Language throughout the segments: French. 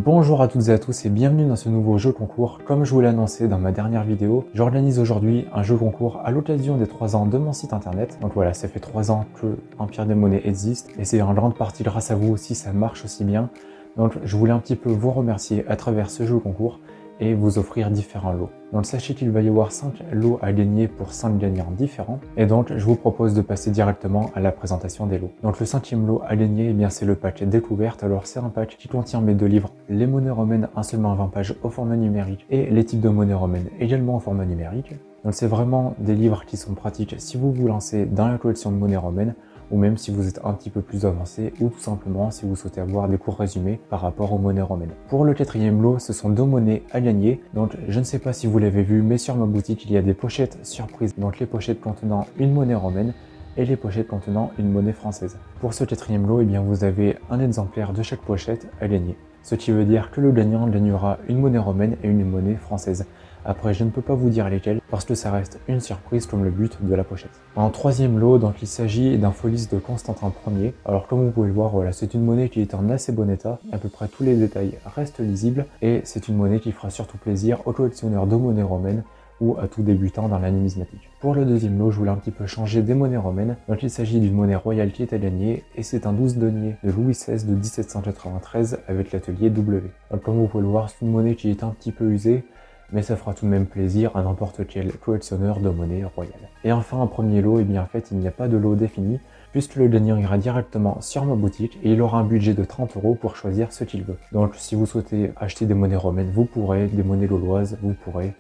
Bonjour à toutes et à tous et bienvenue dans ce nouveau jeu concours. Comme je vous l'ai annoncé dans ma dernière vidéo, j'organise aujourd'hui un jeu concours à l'occasion des 3 ans de mon site internet. Donc voilà, ça fait 3 ans que Empire des Monnaies existe et c'est en grande partie grâce à vous aussi ça marche aussi bien. Donc je voulais un petit peu vous remercier à travers ce jeu concours et vous offrir différents lots. Donc sachez qu'il va y avoir 5 lots à gagner pour 5 gagnants différents. Et donc je vous propose de passer directement à la présentation des lots. Donc le 5e lot à gagner, eh bien c'est le pack découverte. Alors c'est un pack qui contient mes 2 livres, les monnaies romaines, un seulement 20 pages au format numérique et les types de monnaies romaines également au format numérique. Donc c'est vraiment des livres qui sont pratiques si vous vous lancez dans la collection de monnaies romaines ou même si vous êtes un petit peu plus avancé ou tout simplement si vous souhaitez avoir des cours résumés par rapport aux monnaies romaines. Pour le 4e lot, ce sont 2 monnaies à gagner. Donc je ne sais pas si vous l'avez vu, mais sur ma boutique il y a des pochettes surprises. Donc les pochettes contenant une monnaie romaine et les pochettes contenant une monnaie française. Pour ce 4e lot, eh bien, vous avez un exemplaire de chaque pochette à gagner. Ce qui veut dire que le gagnant gagnera une monnaie romaine et une monnaie française. Après, je ne peux pas vous dire lesquelles parce que ça reste une surprise comme le but de la pochette. En 3e lot, donc il s'agit d'un Folies de Constantin Ier. Alors comme vous pouvez le voir, voilà, c'est une monnaie qui est en assez bon état. À peu près tous les détails restent lisibles et c'est une monnaie qui fera surtout plaisir aux collectionneurs de monnaies romaines ou à tout débutant dans la numismatique. Pour le 2e lot, je voulais un petit peu changer des monnaies romaines. Donc il s'agit d'une monnaie royale qui est à gagner et c'est un 12 deniers de Louis XVI de 1793 avec l'atelier W. Donc comme vous pouvez le voir, c'est une monnaie qui est un petit peu usée, mais ça fera tout de même plaisir à n'importe quel collectionneur de monnaie royale. Et enfin, un premier lot, et bien en fait il n'y a pas de lot défini, puisque le gagnant ira directement sur ma boutique et il aura un budget de 30 € pour choisir ce qu'il veut. Donc si vous souhaitez acheter des monnaies romaines, vous pourrez, des monnaies gauloises, vous pourrez,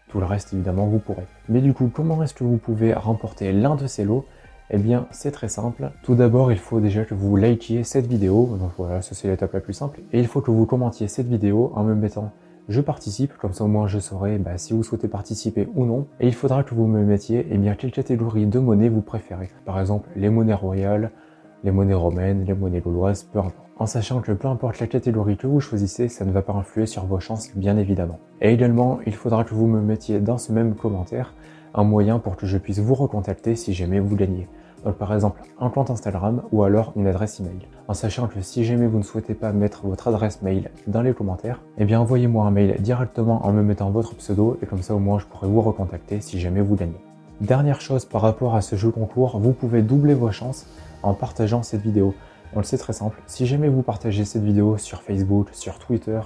tout le reste évidemment vous pourrez. Mais du coup, comment est-ce que vous pouvez remporter l'un de ces lots? Eh bien, c'est très simple. Tout d'abord, il faut déjà que vous likiez cette vidéo, donc voilà, ça c'est l'étape la plus simple, et il faut que vous commentiez cette vidéo en me mettant je participe, comme ça au moins je saurai si vous souhaitez participer ou non. Et il faudra que vous me mettiez quelle catégorie de monnaie vous préférez. Par exemple, les monnaies royales, les monnaies romaines, les monnaies gauloises, peu importe. En sachant que peu importe la catégorie que vous choisissez, ça ne va pas influer sur vos chances, bien évidemment. Et également, il faudra que vous me mettiez dans ce même commentaire un moyen pour que je puisse vous recontacter si jamais vous gagnez. Donc par exemple un compte Instagram ou alors une adresse email. En sachant que si jamais vous ne souhaitez pas mettre votre adresse mail dans les commentaires, eh bien envoyez-moi un mail directement en me mettant votre pseudo et comme ça au moins je pourrai vous recontacter si jamais vous gagnez. Dernière chose par rapport à ce jeu concours, vous pouvez doubler vos chances en partageant cette vidéo. Donc c'est très simple, si jamais vous partagez cette vidéo sur Facebook, sur Twitter,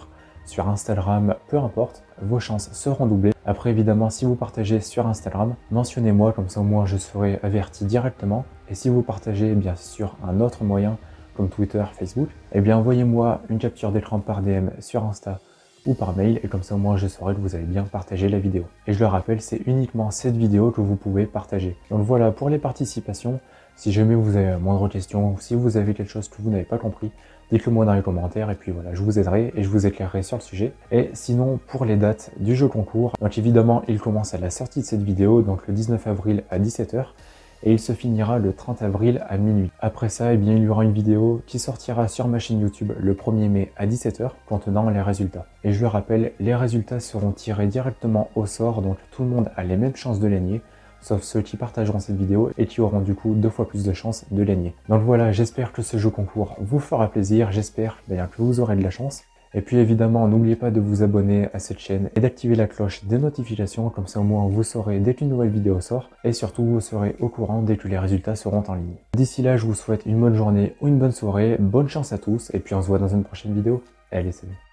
sur Instagram, peu importe, vos chances seront doublées. Après évidemment, si vous partagez sur Instagram, mentionnez-moi, comme ça au moins je serai averti directement. Et si vous partagez bien sûr un autre moyen, comme Twitter, Facebook, eh bien envoyez-moi une capture d'écran par DM sur Insta ou par mail, et comme ça au moins je saurai que vous avez bien partagé la vidéo. Et je le rappelle, c'est uniquement cette vidéo que vous pouvez partager. Donc voilà pour les participations. Si jamais vous avez moindre question ou si vous avez quelque chose que vous n'avez pas compris, dites-le moi dans les commentaires et puis voilà, je vous aiderai et je vous éclairerai sur le sujet. Et sinon, pour les dates du jeu concours, donc évidemment, il commence à la sortie de cette vidéo, donc le 19 avril à 17 h et il se finira le 30 avril à minuit. Après ça, eh bien, il y aura une vidéo qui sortira sur ma chaîne YouTube le 1er mai à 17 h contenant les résultats. Et je le rappelle, les résultats seront tirés directement au sort, donc tout le monde a les mêmes chances de gagner, sauf ceux qui partageront cette vidéo et qui auront du coup 2 fois plus de chances de gagner. Donc voilà, j'espère que ce jeu concours vous fera plaisir, j'espère que vous aurez de la chance. Et puis évidemment, n'oubliez pas de vous abonner à cette chaîne et d'activer la cloche des notifications, comme ça au moins vous saurez dès qu'une nouvelle vidéo sort, et surtout vous serez au courant dès que les résultats seront en ligne. D'ici là, je vous souhaite une bonne journée ou une bonne soirée, bonne chance à tous, et puis on se voit dans une prochaine vidéo. Allez, salut!